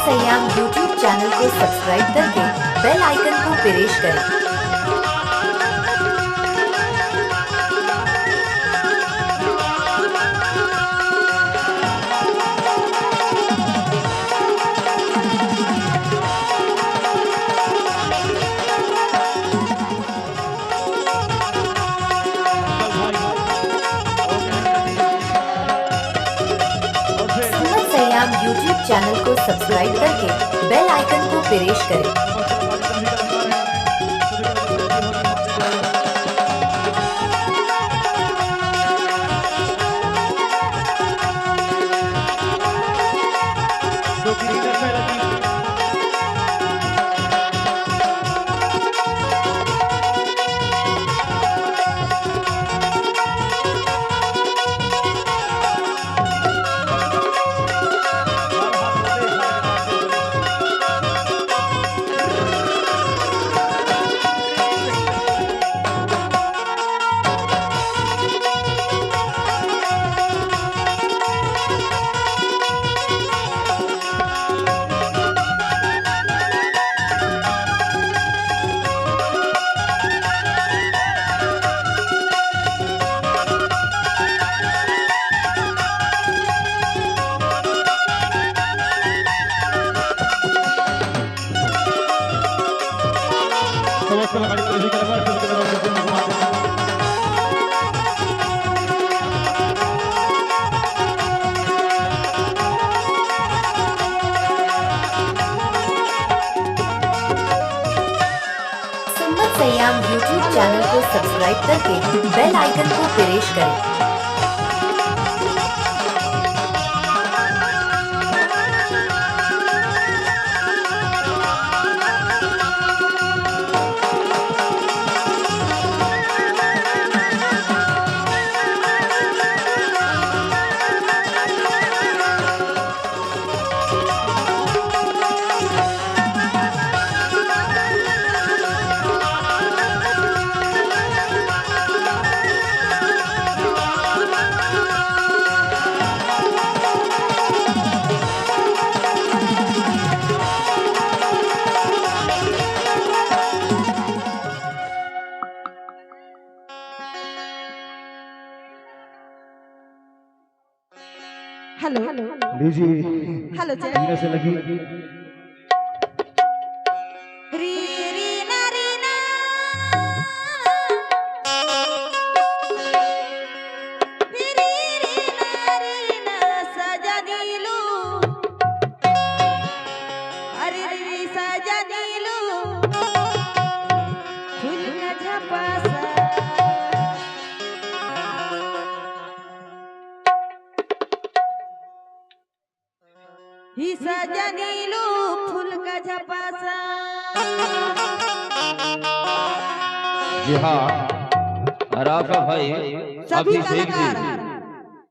Sanyam YouTube channel को subscribe करके बेल icon को प्रेस करें। संयाम यूट्यूब चैनल को सब्सक्राइब करके बेल आइकन को प्रेस करें। संयाम यूट्यूब चैनल को सब्सक्राइब करके बेल आइकन को प्रेस करें। हेलो लीजिए हेलो रीना से लगी रीना रीना रीना सजा दिलू अरे रे सजा दिलू फूल का झपासा ही सजा नीलू फूल का झपासा। जी हाँ, राफा भाई सभी अभिषेक कलाकार जी